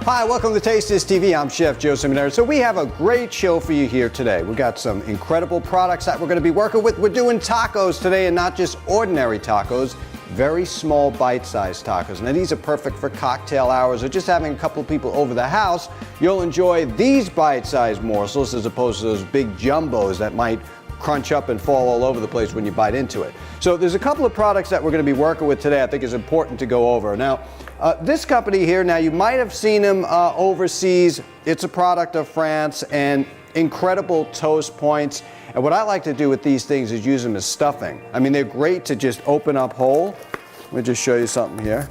Hi, welcome to Taste This TV. I'm Chef Joe Cimnera. So we have a great show for you here today. We've got some incredible products that we're going to be working with. We're doing tacos today, and not just ordinary tacos, very small bite-sized tacos. Now these are perfect for cocktail hours or just having a couple of people over the house. You'll enjoy these bite-sized morsels as opposed to those big jumbos that might crunch up and fall all over the place when you bite into it. So there's a couple of products that we're going to be working with today I think is important to go over. Now, this company here, now you might have seen them overseas. It's a product of France and incredible toast points. And what I like to do with these things is use them as stuffing. I mean, they're great to just open up whole. Let me just show you something here.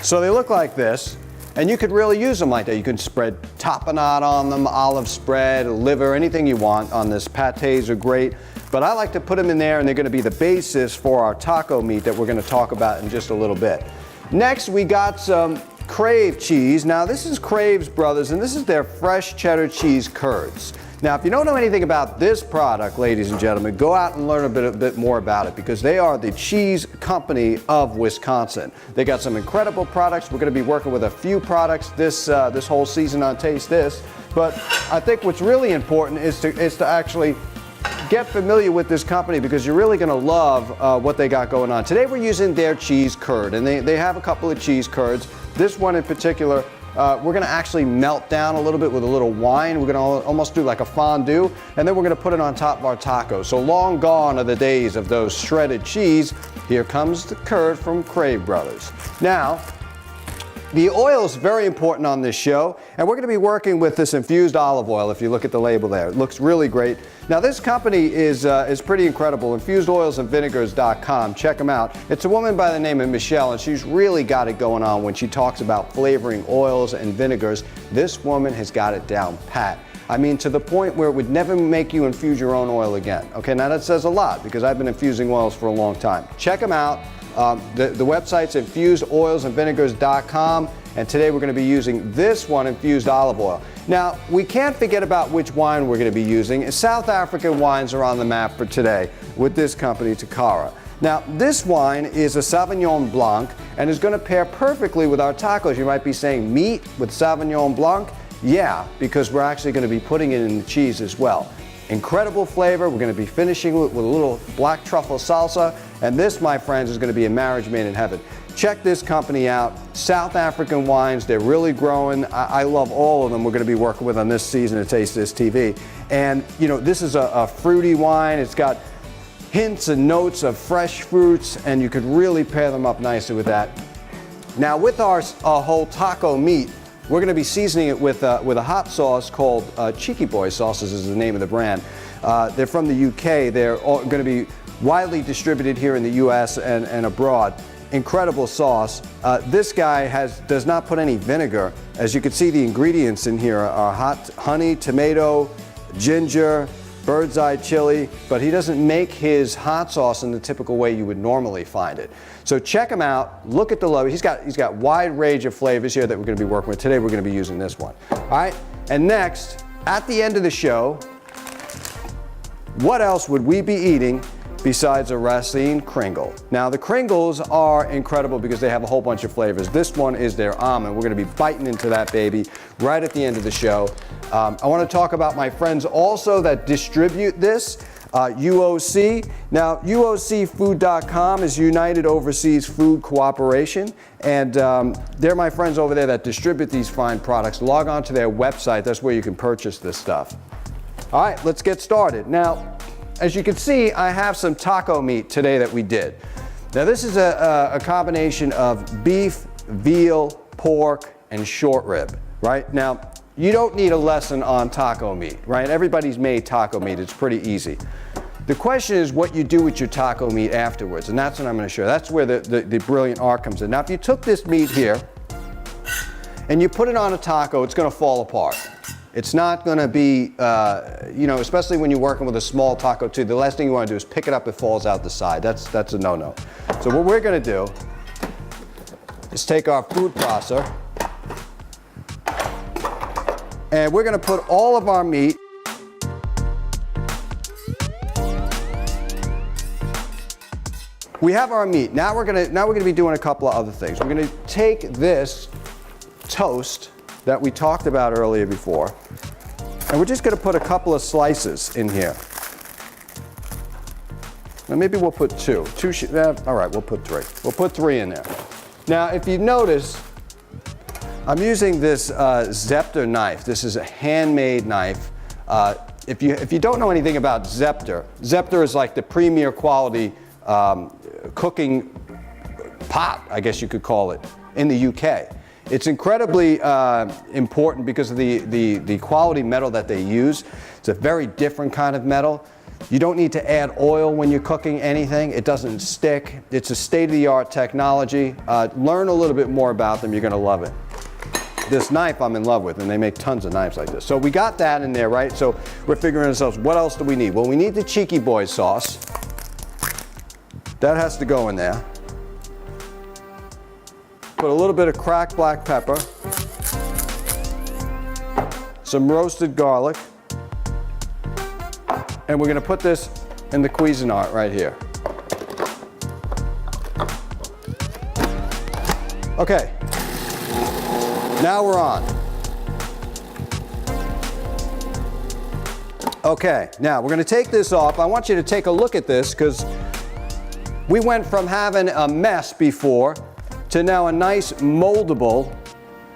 So they look like this. And you could really use them like that. You can spread tapenade on them, olive spread, liver, anything you want on this. Pâtés are great. But I like to put them in there, and they're going to be the basis for our taco meat that we're going to talk about in just a little bit. Next, we got some Crave cheese. Now, this is Crave's Brothers, and this is their fresh cheddar cheese curds. Now, if you don't know anything about this product, ladies and gentlemen, go out and learn a bit more about it, because they are the cheese company of Wisconsin. They got some incredible products. We're going to be working with a few products this whole season on Taste This. But I think what's really important is to actually get familiar with this company, because you're really going to love what they got going on. Today we're using their cheese curd, and they have a couple of cheese curds. This one in particular, we're going to actually melt down a little bit with a little wine. We're going to almost do like a fondue, and then we're going to put it on top of our tacos. So long gone are the days of those shredded cheese. Here comes the curd from Crave Brothers. Now, the oil is very important on this show, and we're going to be working with this infused olive oil. If you look at the label there, it looks really great. Now this company is pretty incredible. InfusedOilsAndVinegars.com. Check them out. It's a woman by the name of Michelle, and she's really got it going on when she talks about flavoring oils and vinegars. This woman has got it down pat. I mean, to the point where it would never make you infuse your own oil again. Okay, now that says a lot, because I've been infusing oils for a long time. Check them out. The website's InfusedOilsAndVinegars.com, and today we're going to be using this one, infused olive oil. Now, we can't forget about which wine we're going to be using. South African wines are on the map for today with this company, Takara. Now, this wine is a Sauvignon Blanc and is going to pair perfectly with our tacos. You might be saying, meat with Sauvignon Blanc? Yeah, because we're actually going to be putting it in the cheese as well. Incredible flavor. We're going to be finishing with a little black truffle salsa. And this, my friends, is going to be a marriage made in heaven. Check this company out. South African wines, they're really growing. I love all of them we're going to be working with on this season of Taste This TV. And, you know, this is a fruity wine. It's got hints and notes of fresh fruits, and you could really pair them up nicely with that. Now, with our whole taco meat, we're going to be seasoning it with a hot sauce called CheekyBoySauces is the name of the brand. They're from the UK. They're going to be widely distributed here in the US and abroad. Incredible sauce. This guy does not put any vinegar. As you can see, the ingredients in here are hot honey, tomato, ginger, bird's eye chili, but he doesn't make his hot sauce in the typical way you would normally find it. So check him out, look at the logo. He's got wide range of flavors here that we're going to be working with. Today we're going to be using this one. All right, and next, at the end of the show, what else would we be eating besides a Racine Kringle? Now the Kringles are incredible because they have a whole bunch of flavors. This one is their almond. We're going to be biting into that baby right at the end of the show. I want to talk about my friends also that distribute this, UOC. Now UOCfood.com is United Overseas Food Cooperation, and they're my friends over there that distribute these fine products. Log on to their website. That's where you can purchase this stuff. All right, let's get started. Now, as you can see, I have some taco meat today that we did. Now this is a combination of beef, veal, pork, and short rib, right? Now, you don't need a lesson on taco meat, right? Everybody's made taco meat, it's pretty easy. The question is what you do with your taco meat afterwards, and that's what I'm gonna show you. That's where the brilliant art comes in. Now, if you took this meat here and you put it on a taco, it's gonna fall apart. It's not going to be, you know, especially when you're working with a small taco too, the last thing you want to do is pick it up, it falls out the side. That's a no-no. So what we're going to do is take our food processor and we're going to put all of our meat we have our meat. Now we're gonna be doing a couple of other things. We're gonna take this toast that we talked about earlier before, and we're just gonna put a couple of slices in here. Now maybe we'll put two. All right, we'll put three. We'll put three in there. Now, if you notice, I'm using this Zepter knife. This is a handmade knife. If you don't know anything about Zepter, Zepter is like the premier quality cooking pot, I guess you could call it, in the UK. It's incredibly important because of the quality metal that they use. It's a very different kind of metal. You don't need to add oil when you're cooking anything. It doesn't stick. It's a state-of-the-art technology. Learn a little bit more about them. You're going to love it. This knife I'm in love with, and they make tons of knives like this. So we got that in there, right? So we're figuring ourselves, what else do we need? Well, we need the Cheeky Boy sauce. That has to go in there. Put a little bit of cracked black pepper, some roasted garlic, and we're going to put this in the Cuisinart right here. Okay, now we're on. Okay, now we're going to take this off. I want you to take a look at this because we went from having a mess before to now a nice moldable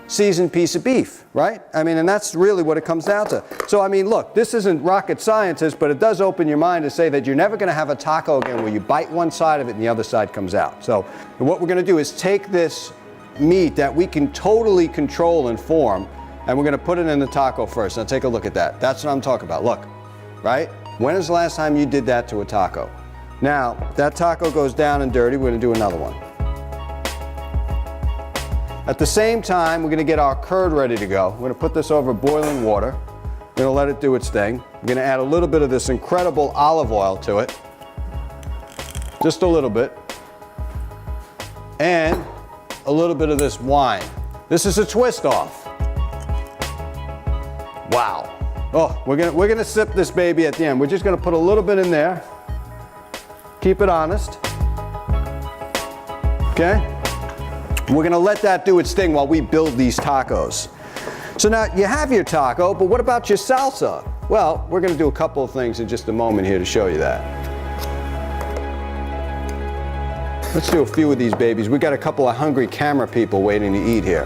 seasoned piece of beef, right? I mean, and that's really what it comes down to. So, I mean, look, this isn't rocket science, but it does open your mind to say that you're never going to have a taco again where you bite one side of it and the other side comes out. So what we're going to do is take this meat that we can totally control and form, and we're going to put it in the taco first. Now take a look at that. That's what I'm talking about. Look, right? When is the last time you did that to a taco? Now, that taco goes down and dirty. We're going to do another one. At the same time, we're going to get our curd ready to go. We're going to put this over boiling water. We're going to let it do its thing. We're going to add a little bit of this incredible olive oil to it. Just a little bit. And a little bit of this wine. This is a twist off. Wow. Oh, we're gonna sip this baby at the end. We're just going to put a little bit in there. Keep it honest. Okay? We're going to let that do its thing while we build these tacos. So now you have your taco, but what about your salsa? Well, we're going to do a couple of things in just a moment here to show you that. Let's do a few of these babies. We got a couple of hungry camera people waiting to eat here.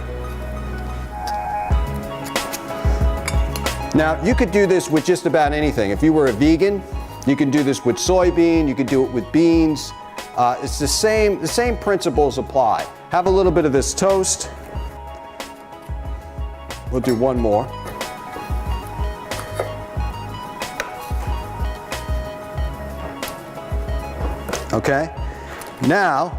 Now, you could do this with just about anything. If you were a vegan, you can do this with soybean, you could do it with beans. It's the same principles apply. Have a little bit of this toast. We'll do one more. Okay, now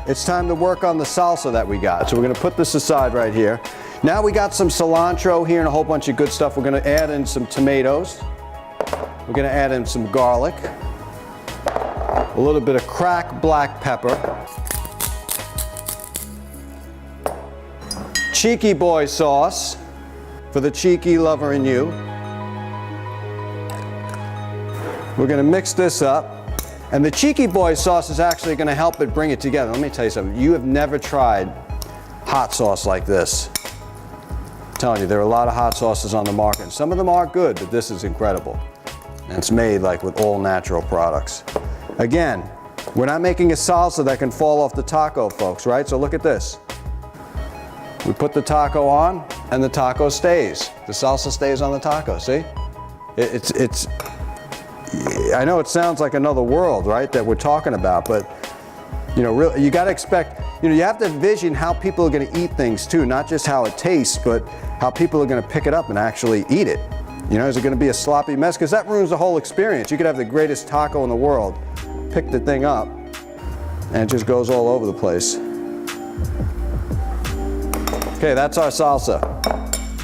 it's time to work on the salsa that we got. So we're going to put this aside right here. Now we got some cilantro here and a whole bunch of good stuff. We're going to add in some tomatoes. We're going to add in some garlic. A little bit of cracked black pepper. Cheeky Boy sauce for the cheeky lover in you. We're going to mix this up. And the Cheeky Boy sauce is actually going to help it bring it together. Let me tell you something. You have never tried hot sauce like this. I'm telling you, there are a lot of hot sauces on the market. Some of them are good, but this is incredible. And it's made like with all natural products. Again, we're not making a salsa that can fall off the taco, folks, right? So look at this. We put the taco on, and the taco stays. The salsa stays on the taco, see? I know it sounds like another world, right, that we're talking about, but, you know, really, you got to expect, you know, you have to envision how people are going to eat things too, not just how it tastes, but how people are going to pick it up and actually eat it. You know, is it going to be a sloppy mess? Because that ruins the whole experience. You could have the greatest taco in the world, pick the thing up, and it just goes all over the place. Okay, that's our salsa.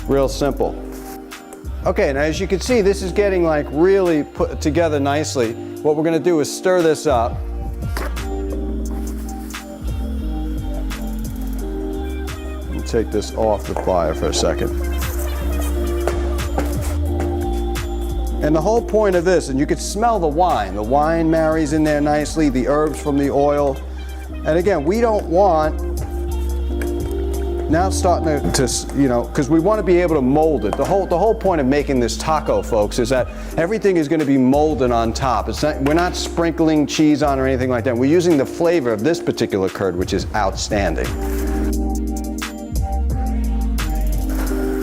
Real simple. Okay, now as you can see, this is getting like really put together nicely. What we're going to do is stir this up. And take this off the fire for a second. And the whole point of this, and you can smell the wine marries in there nicely, the herbs from the oil. And again, we don't want, now it's starting to you know, because we want to be able to mold it. The whole point of making this taco, folks, is that everything is going to be molded on top. It's not, we're not sprinkling cheese on or anything like that. We're using the flavor of this particular curd, which is outstanding.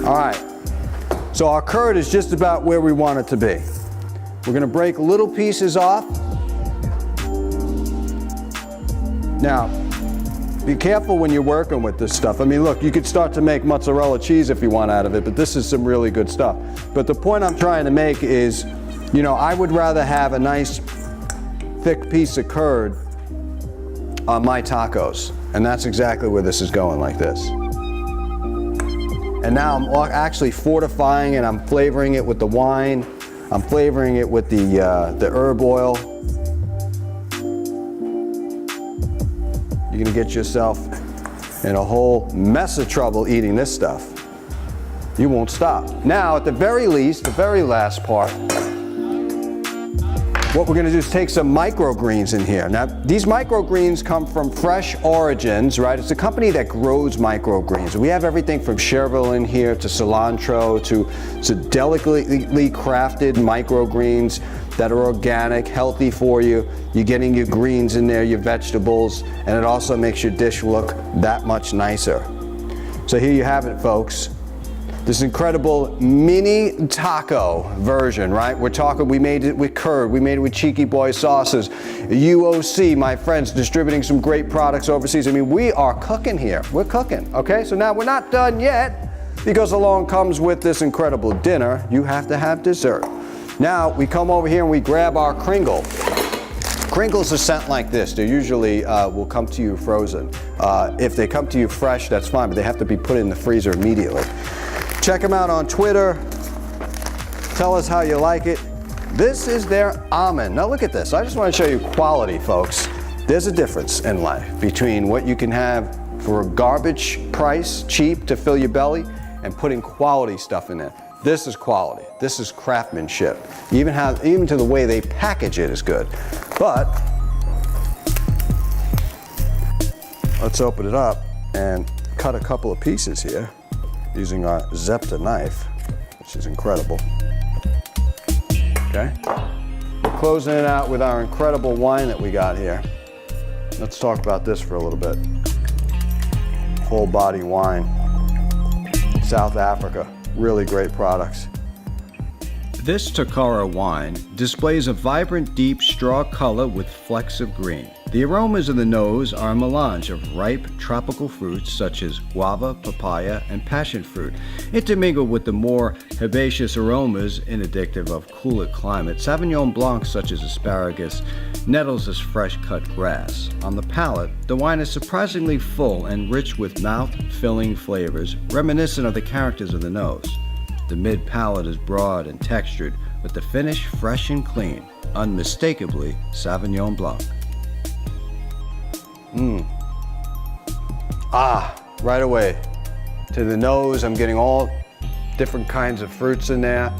All right, so our curd is just about where we want it to be. We're going to break little pieces off. Now, be careful when you're working with this stuff. I mean, look, you could start to make mozzarella cheese if you want out of it, but this is some really good stuff. But the point I'm trying to make is, you know, I would rather have a nice thick piece of curd on my tacos. And that's exactly where this is going, like this. And now I'm actually fortifying it. I'm flavoring it with the wine. I'm flavoring it with the herb oil. You're gonna get yourself in a whole mess of trouble eating this stuff. You won't stop. Now, at the very least, the very last part, what we're gonna do is take some microgreens in here. Now, these microgreens come from Fresh Origins, right? It's a company that grows microgreens. We have everything from chervil in here to cilantro to delicately crafted microgreens that are organic, healthy for you. You're getting your greens in there, your vegetables, and it also makes your dish look that much nicer. So here you have it, folks. This incredible mini taco version, right? We're talking, we made it with curd, we made it with CheekyBoySauces, UOC, my friends, distributing some great products overseas. I mean, we are cooking here. We're cooking, okay? So now we're not done yet, because along comes with this incredible dinner, you have to have dessert. Now, we come over here and we grab our Kringle. Kringles are sent like this. They usually will come to you frozen. If they come to you fresh, that's fine, but they have to be put in the freezer immediately. Check them out on Twitter. Tell us how you like it. This is their almond. Now look at this. I just want to show you quality, folks. There's a difference in life between what you can have for a garbage price, cheap to fill your belly, and putting quality stuff in there. This is quality. This is craftsmanship. Even to the way they package it is good. But let's open it up and cut a couple of pieces here using our Zepta knife, which is incredible. Okay? We're closing it out with our incredible wine that we got here. Let's talk about this for a little bit. Whole body wine. South Africa. Really great products. This Takara wine displays a vibrant deep straw color with flecks of green. The aromas in the nose are a melange of ripe tropical fruits such as guava, papaya, and passion fruit, intermingled with the more herbaceous aromas indicative of cooler climate. Sauvignon Blancs such as asparagus, nettles as fresh-cut grass. On the palate, the wine is surprisingly full and rich with mouth-filling flavors, reminiscent of the characters of the nose. The mid-palate is broad and textured, with the finish fresh and clean, unmistakably Sauvignon Blanc. Right away. To the nose, I'm getting all different kinds of fruits in there.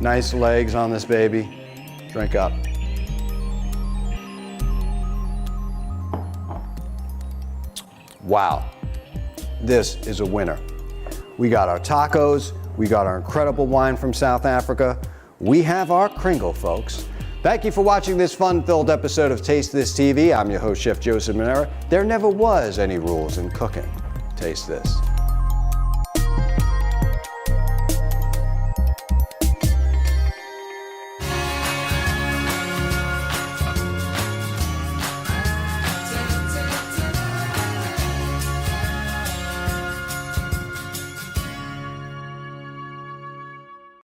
Nice legs on this baby. Drink up. Wow. This is a winner. We got our tacos, we got our incredible wine from South Africa, we have our Kringle, folks. Thank you for watching this fun-filled episode of Taste This TV. I'm your host, Chef Joe Cimnera. There never was any rules in cooking. Taste this.